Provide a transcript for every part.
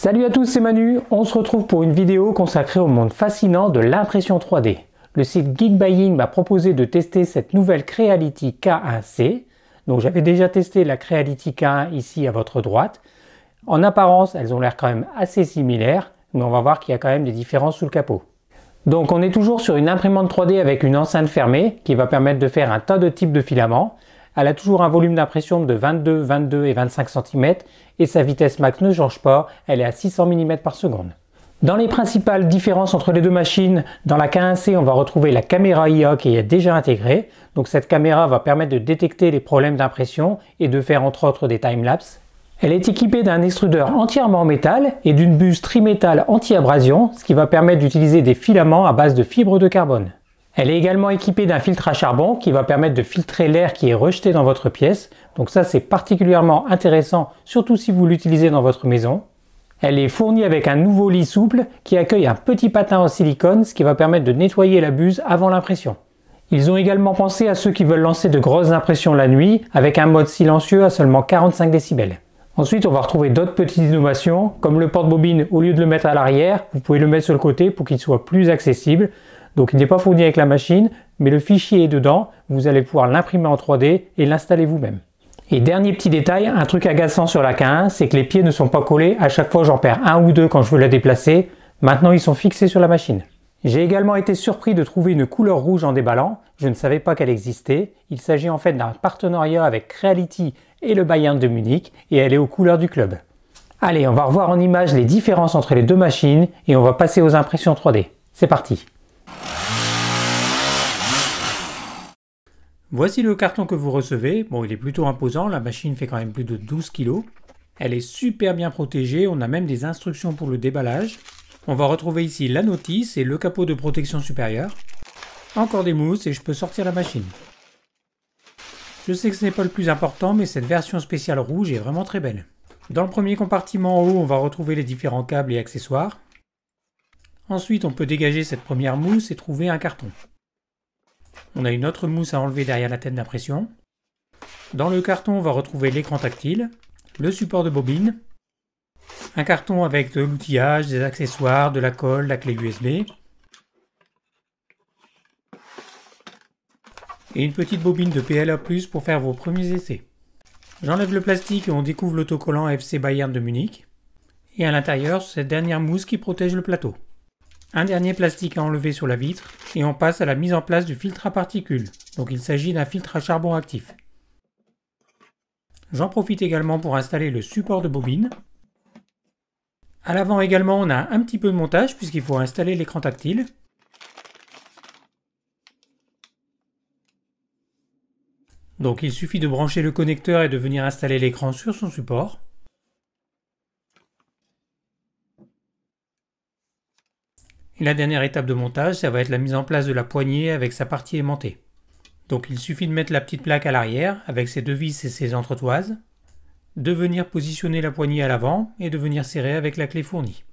Salut à tous, c'est Manu, on se retrouve pour une vidéo consacrée au monde fascinant de l'impression 3D. Le site Geekbuying m'a proposé de tester cette nouvelle Creality K1C. Donc j'avais déjà testé la Creality K1 ici à votre droite. En apparence, elles ont l'air quand même assez similaires, mais on va voir qu'il y a quand même des différences sous le capot. Donc on est toujours sur une imprimante 3D avec une enceinte fermée qui va permettre de faire un tas de types de filaments. Elle a toujours un volume d'impression de 22, 22 et 25 cm et sa vitesse max ne change pas, elle est à 600 mm par seconde. Dans les principales différences entre les deux machines, dans la K1C on va retrouver la caméra IA qui est déjà intégrée. Donc cette caméra va permettre de détecter les problèmes d'impression et de faire entre autres des timelapses. Elle est équipée d'un extrudeur entièrement en métal et d'une buse trimétal anti-abrasion, ce qui va permettre d'utiliser des filaments à base de fibres de carbone. Elle est également équipée d'un filtre à charbon qui va permettre de filtrer l'air qui est rejeté dans votre pièce. Donc ça c'est particulièrement intéressant, surtout si vous l'utilisez dans votre maison. Elle est fournie avec un nouveau lit souple qui accueille un petit patin en silicone, ce qui va permettre de nettoyer la buse avant l'impression. Ils ont également pensé à ceux qui veulent lancer de grosses impressions la nuit avec un mode silencieux à seulement 45 décibels. Ensuite, on va retrouver d'autres petites innovations, comme le porte-bobine, au lieu de le mettre à l'arrière, vous pouvez le mettre sur le côté pour qu'il soit plus accessible. Donc il n'est pas fourni avec la machine, mais le fichier est dedans, vous allez pouvoir l'imprimer en 3D et l'installer vous-même. Et dernier petit détail, un truc agaçant sur la K1, c'est que les pieds ne sont pas collés, à chaque fois j'en perds un ou deux quand je veux la déplacer, maintenant ils sont fixés sur la machine. J'ai également été surpris de trouver une couleur rouge en déballant, je ne savais pas qu'elle existait, il s'agit en fait d'un partenariat avec Creality et le Bayern de Munich, et elle est aux couleurs du club. Allez, on va revoir en image les différences entre les deux machines, et on va passer aux impressions 3D. C'est parti! Voici le carton que vous recevez. Bon, il est plutôt imposant, la machine fait quand même plus de 12 kg. Elle est super bien protégée, on a même des instructions pour le déballage. On va retrouver ici la notice et le capot de protection supérieure. Encore des mousses et je peux sortir la machine. Je sais que ce n'est pas le plus important, mais cette version spéciale rouge est vraiment très belle. Dans le premier compartiment en haut, on va retrouver les différents câbles et accessoires. Ensuite, on peut dégager cette première mousse et trouver un carton. On a une autre mousse à enlever derrière la tête d'impression. Dans le carton, on va retrouver l'écran tactile, le support de bobine, un carton avec de l'outillage, des accessoires, de la colle, la clé USB et une petite bobine de PLA+ pour faire vos premiers essais. J'enlève le plastique et on découvre l'autocollant FC Bayern de Munich et à l'intérieur cette dernière mousse qui protège le plateau. Un dernier plastique à enlever sur la vitre et on passe à la mise en place du filtre à particules. Donc il s'agit d'un filtre à charbon actif. J'en profite également pour installer le support de bobine. À l'avant également on a un petit peu de montage puisqu'il faut installer l'écran tactile. Donc il suffit de brancher le connecteur et de venir installer l'écran sur son support. Et la dernière étape de montage, ça va être la mise en place de la poignée avec sa partie aimantée. Donc il suffit de mettre la petite plaque à l'arrière avec ses deux vis et ses entretoises, de venir positionner la poignée à l'avant et de venir serrer avec la clé fournie.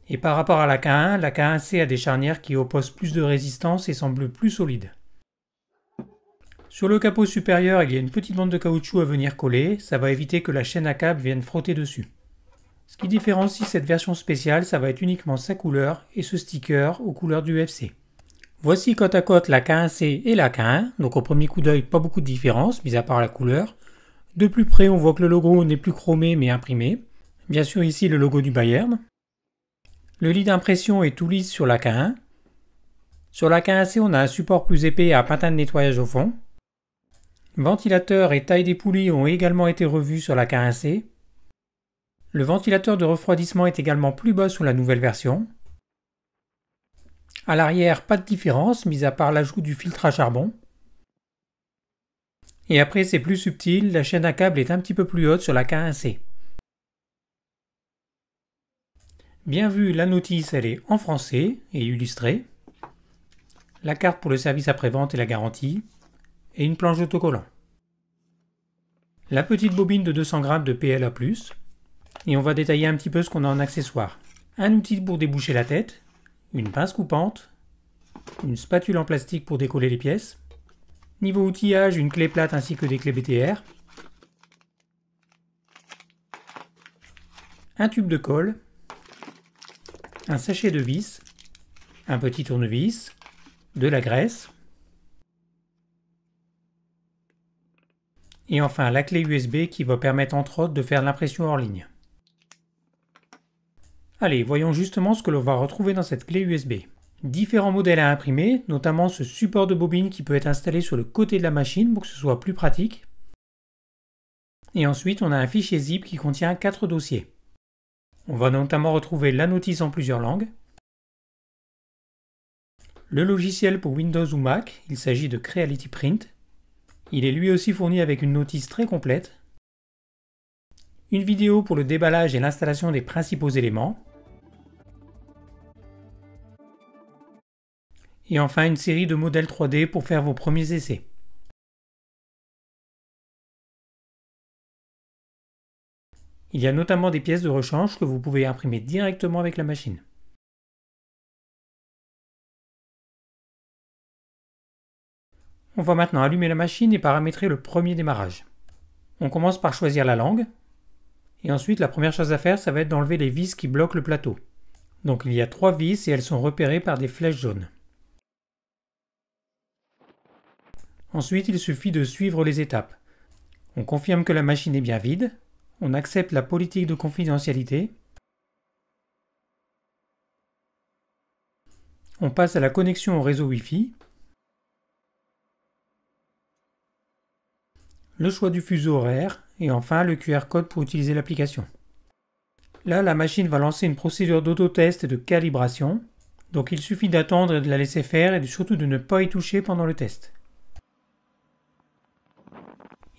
Et par rapport à la K1C a des charnières qui opposent plus de résistance et semblent plus solides. Sur le capot supérieur, il y a une petite bande de caoutchouc à venir coller, ça va éviter que la chaîne à câble vienne frotter dessus. Ce qui différencie cette version spéciale, ça va être uniquement sa couleur et ce sticker aux couleurs du UFC. Voici côte à côte la K1C et la K1, donc au premier coup d'œil pas beaucoup de différence, mis à part la couleur. De plus près on voit que le logo n'est plus chromé mais imprimé. Bien sûr ici le logo du Bayern. Le lit d'impression est tout lisse sur la K1. Sur la K1C on a un support plus épais et un patin de nettoyage au fond. Ventilateur et taille des poulies ont également été revus sur la K1C. Le ventilateur de refroidissement est également plus bas sur la nouvelle version. À l'arrière, pas de différence, mis à part l'ajout du filtre à charbon. Et après, c'est plus subtil, la chaîne à câble est un petit peu plus haute sur la K1C. Bien vu, la notice, elle est en français et illustrée. La carte pour le service après-vente et la garantie. Et une planche d'autocollant. La petite bobine de 200 G de PLA+. Et on va détailler un petit peu ce qu'on a en accessoire. Un outil pour déboucher la tête, une pince coupante, une spatule en plastique pour décoller les pièces, niveau outillage, une clé plate ainsi que des clés BTR, un tube de colle, un sachet de vis, un petit tournevis, de la graisse, et enfin la clé USB qui va permettre entre autres de faire l'impression hors ligne. Allez, voyons justement ce que l'on va retrouver dans cette clé USB. Différents modèles à imprimer, notamment ce support de bobine qui peut être installé sur le côté de la machine pour que ce soit plus pratique. Et ensuite, on a un fichier zip qui contient 4 dossiers. On va notamment retrouver la notice en plusieurs langues, le logiciel pour Windows ou Mac, il s'agit de Creality Print. Il est lui aussi fourni avec une notice très complète, une vidéo pour le déballage et l'installation des principaux éléments, et enfin une série de modèles 3D pour faire vos premiers essais. Il y a notamment des pièces de rechange que vous pouvez imprimer directement avec la machine. On va maintenant allumer la machine et paramétrer le premier démarrage. On commence par choisir la langue, et ensuite la première chose à faire, ça va être d'enlever les vis qui bloquent le plateau. Donc il y a 3 vis et elles sont repérées par des flèches jaunes. Ensuite, il suffit de suivre les étapes. On confirme que la machine est bien vide, on accepte la politique de confidentialité, on passe à la connexion au réseau Wi-Fi, le choix du fuseau horaire et enfin le QR code pour utiliser l'application. Là, la machine va lancer une procédure d'autotest et de calibration, donc il suffit d'attendre et de la laisser faire et surtout de ne pas y toucher pendant le test.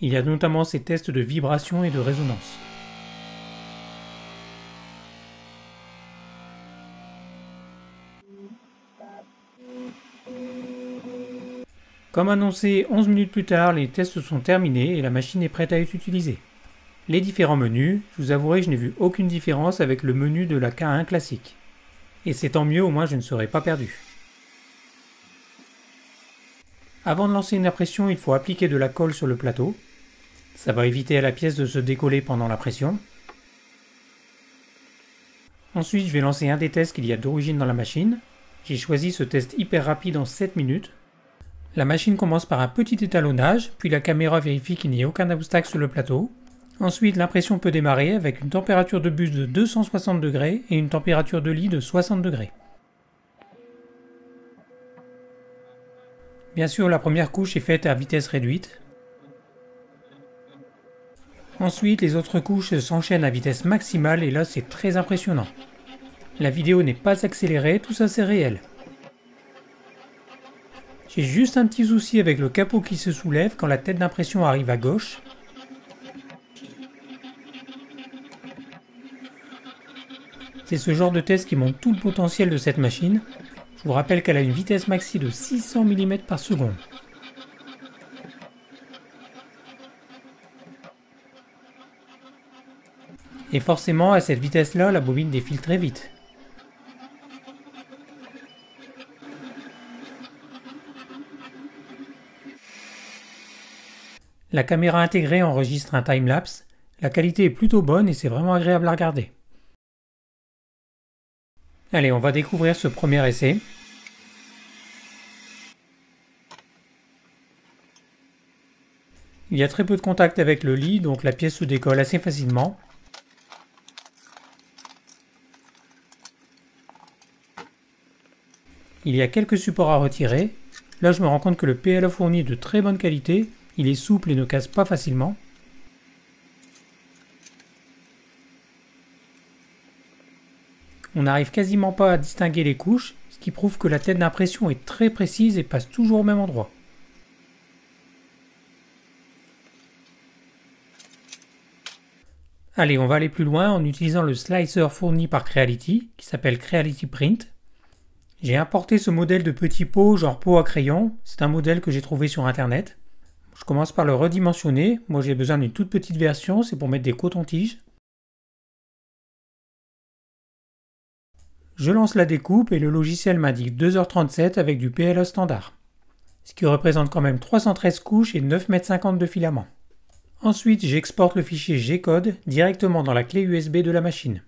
Il y a notamment ces tests de vibration et de résonance. Comme annoncé 11 minutes plus tard, les tests sont terminés et la machine est prête à être utilisée. Les différents menus, je vous avouerai que je n'ai vu aucune différence avec le menu de la K1 classique. Et c'est tant mieux, au moins je ne serai pas perdu. Avant de lancer une impression, il faut appliquer de la colle sur le plateau. Ça va éviter à la pièce de se décoller pendant la pression. Ensuite, je vais lancer un des tests qu'il y a d'origine dans la machine. J'ai choisi ce test hyper rapide en 7 minutes. La machine commence par un petit étalonnage, puis la caméra vérifie qu'il n'y ait aucun obstacle sur le plateau. Ensuite, l'impression peut démarrer avec une température de bus de 260 degrés et une température de lit de 60 degrés. Bien sûr, la première couche est faite à vitesse réduite. Ensuite, les autres couches s'enchaînent à vitesse maximale et là, c'est très impressionnant. La vidéo n'est pas accélérée, tout ça c'est réel. J'ai juste un petit souci avec le capot qui se soulève quand la tête d'impression arrive à gauche. C'est ce genre de test qui montre tout le potentiel de cette machine. Je vous rappelle qu'elle a une vitesse maxi de 600 mm par seconde. Et forcément, à cette vitesse-là, la bobine défile très vite. La caméra intégrée enregistre un timelapse. La qualité est plutôt bonne et c'est vraiment agréable à regarder. Allez, on va découvrir ce premier essai. Il y a très peu de contact avec le lit, donc la pièce se décolle assez facilement. Il y a quelques supports à retirer. Là, je me rends compte que le PLA fourni est de très bonne qualité. Il est souple et ne casse pas facilement. On n'arrive quasiment pas à distinguer les couches, ce qui prouve que la tête d'impression est très précise et passe toujours au même endroit. Allez, on va aller plus loin en utilisant le slicer fourni par Creality, qui s'appelle Creality Print. J'ai importé ce modèle de petit pot, genre pot à crayon. C'est un modèle que j'ai trouvé sur internet. Je commence par le redimensionner. Moi j'ai besoin d'une toute petite version, c'est pour mettre des cotons-tiges. Je lance la découpe et le logiciel m'indique 2h37 avec du PLA standard. Ce qui représente quand même 313 couches et 9,50 m de filament. Ensuite, j'exporte le fichier G-code directement dans la clé USB de la machine.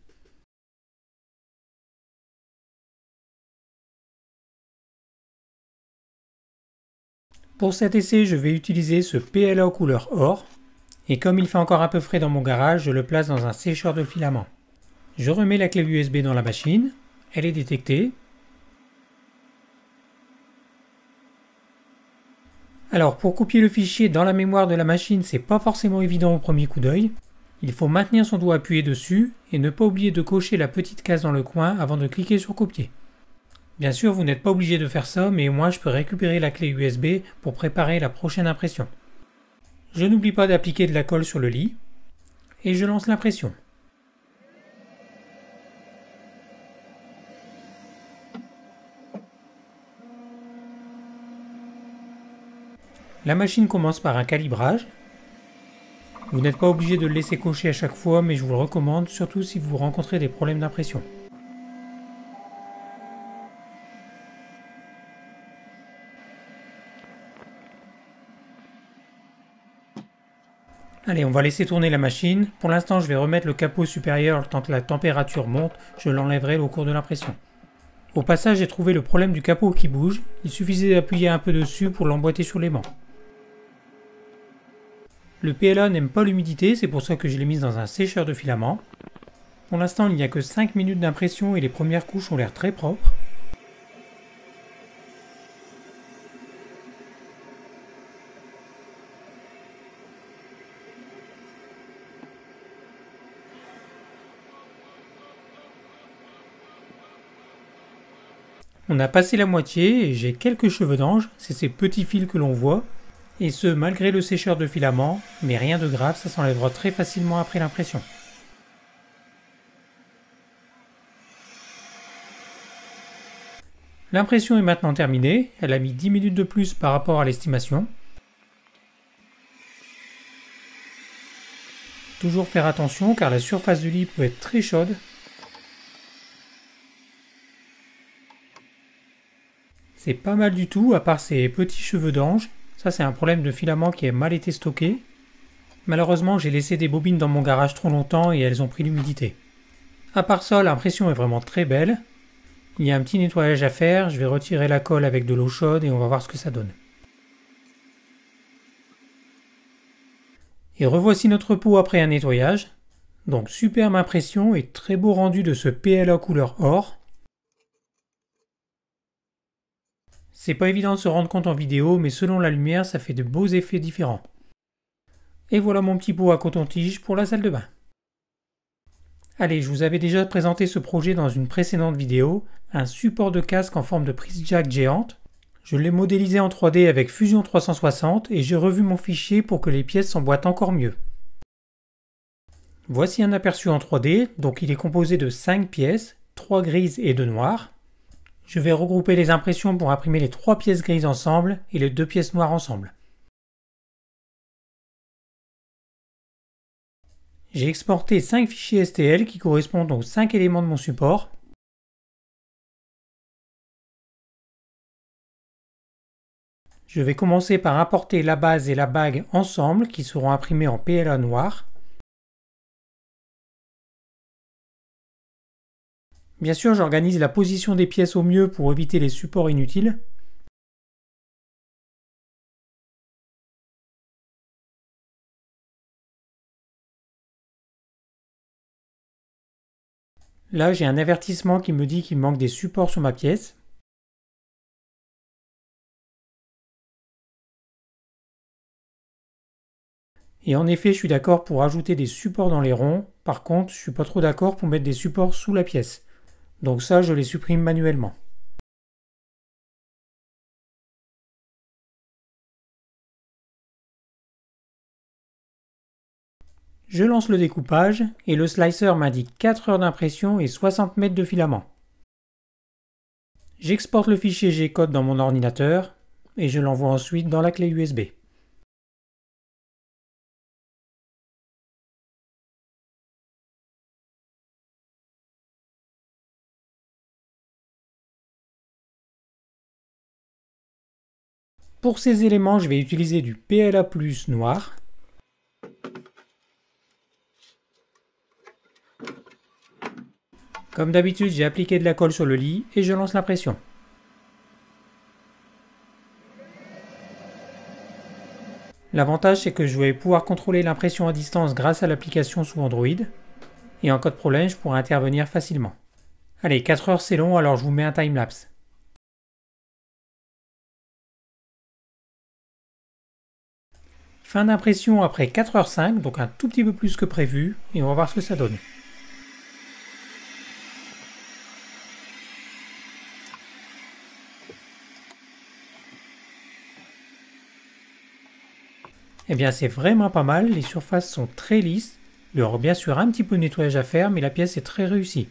Pour cet essai, je vais utiliser ce PLA couleur or, et comme il fait encore un peu frais dans mon garage, je le place dans un sécheur de filament. Je remets la clé USB dans la machine, elle est détectée. Alors pour copier le fichier dans la mémoire de la machine, c'est pas forcément évident au premier coup d'œil. Il faut maintenir son doigt appuyé dessus et ne pas oublier de cocher la petite case dans le coin avant de cliquer sur copier. Bien sûr, vous n'êtes pas obligé de faire ça, mais moi je peux récupérer la clé USB pour préparer la prochaine impression. Je n'oublie pas d'appliquer de la colle sur le lit et je lance l'impression. La machine commence par un calibrage. Vous n'êtes pas obligé de le laisser cocher à chaque fois, mais je vous le recommande, surtout si vous rencontrez des problèmes d'impression. Allez, on va laisser tourner la machine. Pour l'instant, je vais remettre le capot supérieur tant que la température monte. Je l'enlèverai au cours de l'impression. Au passage, j'ai trouvé le problème du capot qui bouge. Il suffisait d'appuyer un peu dessus pour l'emboîter sur l'aimant. Le PLA n'aime pas l'humidité, c'est pour ça que je l'ai mise dans un sécheur de filament. Pour l'instant, il n'y a que 5 minutes d'impression et les premières couches ont l'air très propres. On a passé la moitié et j'ai quelques cheveux d'ange, c'est ces petits fils que l'on voit. Et ce, malgré le sécheur de filament, mais rien de grave, ça s'enlèvera très facilement après l'impression. L'impression est maintenant terminée, elle a mis 10 minutes de plus par rapport à l'estimation. Toujours faire attention car la surface du lit peut être très chaude. C'est pas mal du tout à part ces petits cheveux d'ange. Ça c'est un problème de filament qui a mal été stocké. Malheureusement j'ai laissé des bobines dans mon garage trop longtemps et elles ont pris l'humidité. À part ça, l'impression est vraiment très belle. Il y a un petit nettoyage à faire, je vais retirer la colle avec de l'eau chaude et on va voir ce que ça donne. Et revoici notre peau après un nettoyage. Donc superbe impression et très beau rendu de ce PLA couleur or. C'est pas évident de se rendre compte en vidéo, mais selon la lumière, ça fait de beaux effets différents. Et voilà mon petit pot à coton-tige pour la salle de bain. Allez, je vous avais déjà présenté ce projet dans une précédente vidéo, un support de casque en forme de prise jack géante. Je l'ai modélisé en 3D avec Fusion 360 et j'ai revu mon fichier pour que les pièces s'emboîtent encore mieux. Voici un aperçu en 3D, donc il est composé de 5 pièces, 3 grises et 2 noires. Je vais regrouper les impressions pour imprimer les 3 pièces grises ensemble et les 2 pièces noires ensemble. J'ai exporté 5 fichiers STL qui correspondent aux 5 éléments de mon support. Je vais commencer par importer la base et la bague ensemble qui seront imprimées en PLA noir. Bien sûr, j'organise la position des pièces au mieux pour éviter les supports inutiles. Là, j'ai un avertissement qui me dit qu'il manque des supports sur ma pièce. Et en effet, je suis d'accord pour ajouter des supports dans les ronds. Par contre, je suis pas trop d'accord pour mettre des supports sous la pièce. Donc ça, je les supprime manuellement. Je lance le découpage et le slicer m'indique 4 heures d'impression et 60 mètres de filament. J'exporte le fichier G-code dans mon ordinateur et je l'envoie ensuite dans la clé USB. Pour ces éléments, je vais utiliser du PLA+ noir. Comme d'habitude, j'ai appliqué de la colle sur le lit et je lance l'impression. L'avantage, c'est que je vais pouvoir contrôler l'impression à distance grâce à l'application sous Android. Et en cas de problème, je pourrai intervenir facilement. Allez, 4 heures c'est long, alors je vous mets un timelapse. Fin d'impression après 4h05, donc un tout petit peu plus que prévu, et on va voir ce que ça donne. Eh bien c'est vraiment pas mal, les surfaces sont très lisses, il y aura bien sûr un petit peu de nettoyage à faire, mais la pièce est très réussie.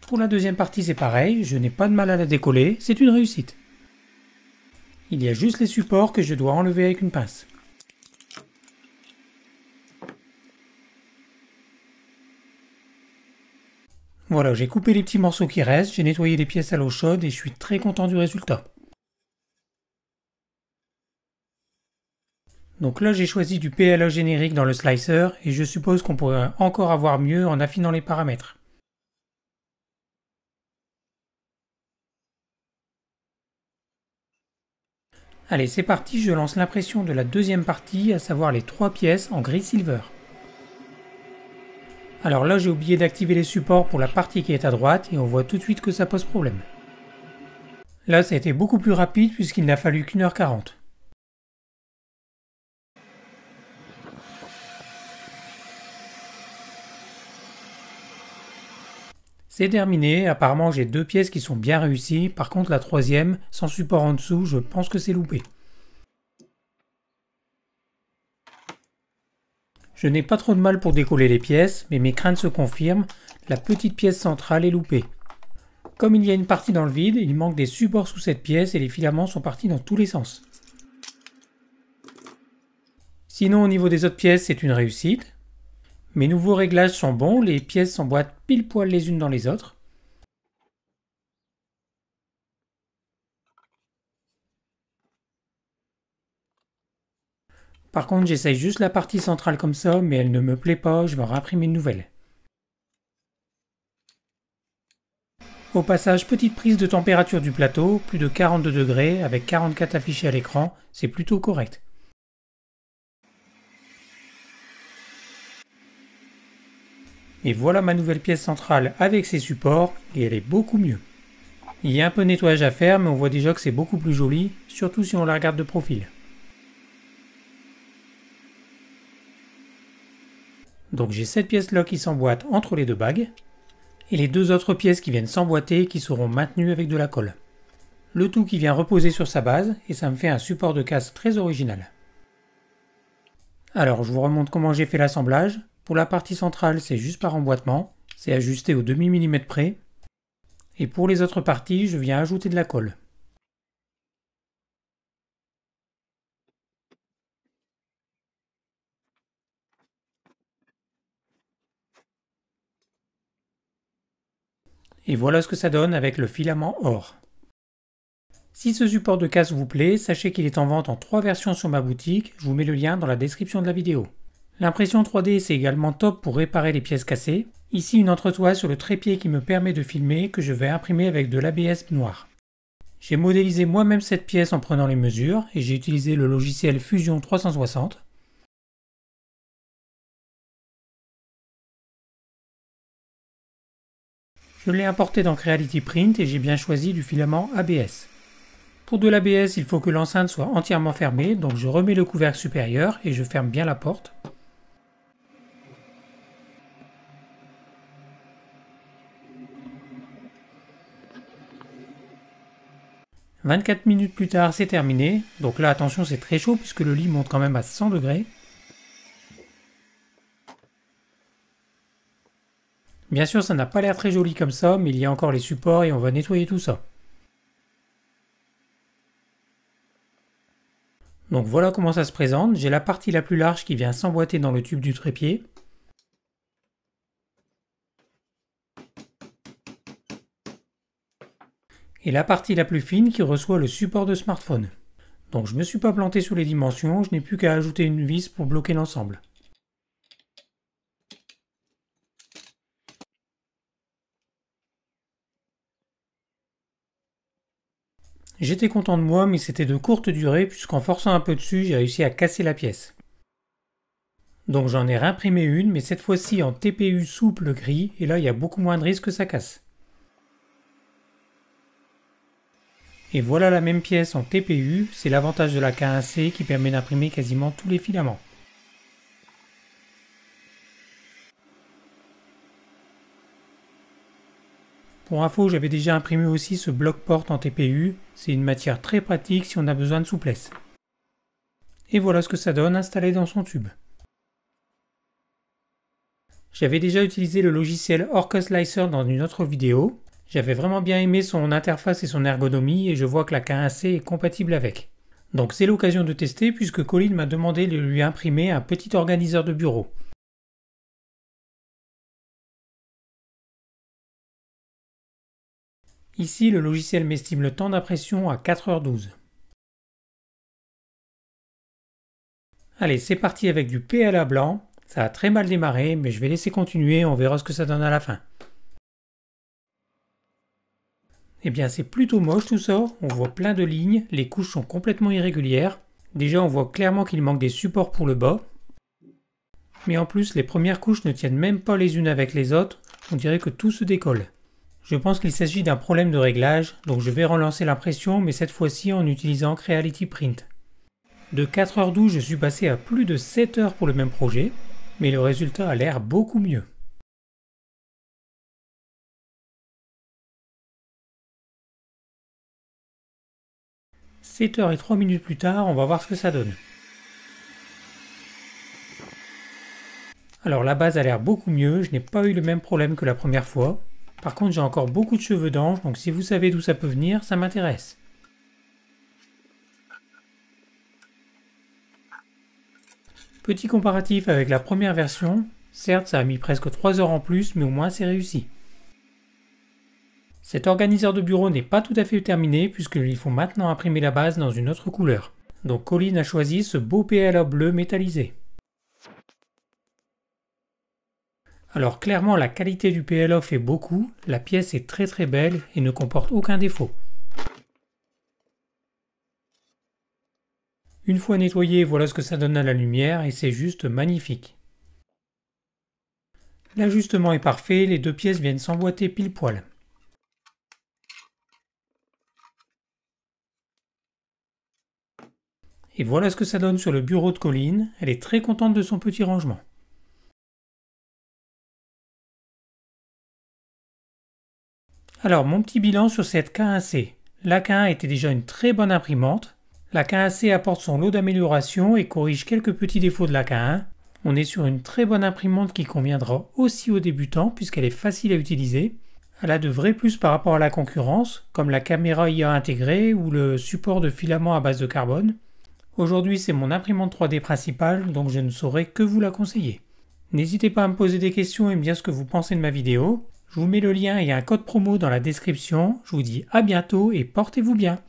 Pour la deuxième partie c'est pareil, je n'ai pas de mal à la décoller, c'est une réussite. Il y a juste les supports que je dois enlever avec une pince. Voilà, j'ai coupé les petits morceaux qui restent, j'ai nettoyé les pièces à l'eau chaude et je suis très content du résultat. Donc là j'ai choisi du PLA générique dans le slicer et je suppose qu'on pourrait encore avoir mieux en affinant les paramètres. Allez c'est parti, je lance l'impression de la deuxième partie, à savoir les 3 pièces en gris silver. Alors là j'ai oublié d'activer les supports pour la partie qui est à droite et on voit tout de suite que ça pose problème. Là ça a été beaucoup plus rapide puisqu'il n'a fallu qu'1h40. C'est terminé, apparemment j'ai 2 pièces qui sont bien réussies, par contre la troisième, sans support en dessous, je pense que c'est loupé. Je n'ai pas trop de mal pour décoller les pièces, mais mes craintes se confirment, la petite pièce centrale est loupée. Comme il y a une partie dans le vide, il manque des supports sous cette pièce et les filaments sont partis dans tous les sens. Sinon au niveau des autres pièces c'est une réussite. Mes nouveaux réglages sont bons, les pièces s'emboîtent pile poil les unes dans les autres. Par contre j'essaye juste la partie centrale comme ça, mais elle ne me plaît pas, je vais en réimprimer une nouvelle. Au passage, petite prise de température du plateau, plus de 42 degrés, avec 44 affichés à l'écran, c'est plutôt correct. Et voilà ma nouvelle pièce centrale avec ses supports, et elle est beaucoup mieux. Il y a un peu de nettoyage à faire, mais on voit déjà que c'est beaucoup plus joli, surtout si on la regarde de profil. Donc j'ai cette pièce-là qui s'emboîte entre les deux bagues, et les 2 autres pièces qui viennent s'emboîter qui seront maintenues avec de la colle. Le tout qui vient reposer sur sa base, et ça me fait un support de casse très original. Alors je vous remontre comment j'ai fait l'assemblage. Pour la partie centrale, c'est juste par emboîtement, c'est ajusté au demi-millimètre près. Et pour les autres parties, je viens ajouter de la colle. Et voilà ce que ça donne avec le filament or. Si ce support de casse vous plaît, sachez qu'il est en vente en 3 versions sur ma boutique, je vous mets le lien dans la description de la vidéo. L'impression 3D c'est également top pour réparer les pièces cassées. Ici une entretoise sur le trépied qui me permet de filmer que je vais imprimer avec de l'ABS noir. J'ai modélisé moi-même cette pièce en prenant les mesures et j'ai utilisé le logiciel Fusion 360. Je l'ai importé dans Creality Print et j'ai bien choisi du filament ABS. Pour de l'ABS, il faut que l'enceinte soit entièrement fermée, donc je remets le couvercle supérieur et je ferme bien la porte. « 24 minutes plus tard, c'est terminé. Donc là, attention, c'est très chaud puisque le lit monte quand même à 100 degrés. Bien sûr, ça n'a pas l'air très joli comme ça, mais il y a encore les supports et on va nettoyer tout ça. Donc voilà comment ça se présente. J'ai la partie la plus large qui vient s'emboîter dans le tube du trépied. Et la partie la plus fine qui reçoit le support de smartphone. Donc je ne me suis pas planté sur les dimensions, je n'ai plus qu'à ajouter une vis pour bloquer l'ensemble. J'étais content de moi, mais c'était de courte durée puisqu'en forçant un peu dessus, j'ai réussi à casser la pièce. Donc j'en ai réimprimé une, mais cette fois-ci en TPU souple gris, et là il y a beaucoup moins de risques que ça casse. Et voilà la même pièce en TPU, c'est l'avantage de la K1C qui permet d'imprimer quasiment tous les filaments. Pour info, j'avais déjà imprimé aussi ce bloc-porte en TPU, c'est une matière très pratique si on a besoin de souplesse. Et voilà ce que ça donne installé dans son tube. J'avais déjà utilisé le logiciel Orca Slicer dans une autre vidéo. J'avais vraiment bien aimé son interface et son ergonomie et je vois que la K1C est compatible avec. Donc c'est l'occasion de tester puisque Colin m'a demandé de lui imprimer un petit organiseur de bureau. Ici, le logiciel m'estime le temps d'impression à 4h12. Allez, c'est parti avec du PLA blanc. Ça a très mal démarré, mais je vais laisser continuer, on verra ce que ça donne à la fin. Eh bien, c'est plutôt moche tout ça, on voit plein de lignes, les couches sont complètement irrégulières. Déjà, on voit clairement qu'il manque des supports pour le bas. Mais en plus, les premières couches ne tiennent même pas les unes avec les autres, on dirait que tout se décolle. Je pense qu'il s'agit d'un problème de réglage, donc je vais relancer l'impression, mais cette fois-ci en utilisant Creality Print. De 4h12, je suis passé à plus de 7 heures pour le même projet, mais le résultat a l'air beaucoup mieux. 7 heures et 3 minutes plus tard, on va voir ce que ça donne. Alors la base a l'air beaucoup mieux, je n'ai pas eu le même problème que la première fois. Par contre j'ai encore beaucoup de cheveux d'ange, donc si vous savez d'où ça peut venir, ça m'intéresse. Petit comparatif avec la première version, certes ça a mis presque 3 heures en plus, mais au moins c'est réussi. Cet organiseur de bureau n'est pas tout à fait terminé puisqu'il faut maintenant imprimer la base dans une autre couleur. Donc Colin a choisi ce beau PLA bleu métallisé. Alors clairement la qualité du PLA fait beaucoup, la pièce est très belle et ne comporte aucun défaut. Une fois nettoyé, voilà ce que ça donne à la lumière et c'est juste magnifique. L'ajustement est parfait, les deux pièces viennent s'emboîter pile poil. Et voilà ce que ça donne sur le bureau de Colin, elle est très contente de son petit rangement. Alors mon petit bilan sur cette K1C. La K1 était déjà une très bonne imprimante. La K1C apporte son lot d'améliorations et corrige quelques petits défauts de la K1. On est sur une très bonne imprimante qui conviendra aussi aux débutants puisqu'elle est facile à utiliser. Elle a de vrais plus par rapport à la concurrence, comme la caméra IA intégrée ou le support de filament à base de carbone. Aujourd'hui c'est mon imprimante 3D principale, donc je ne saurais que vous la conseiller. N'hésitez pas à me poser des questions et me dire ce que vous pensez de ma vidéo. Je vous mets le lien et un code promo dans la description. Je vous dis à bientôt et portez-vous bien.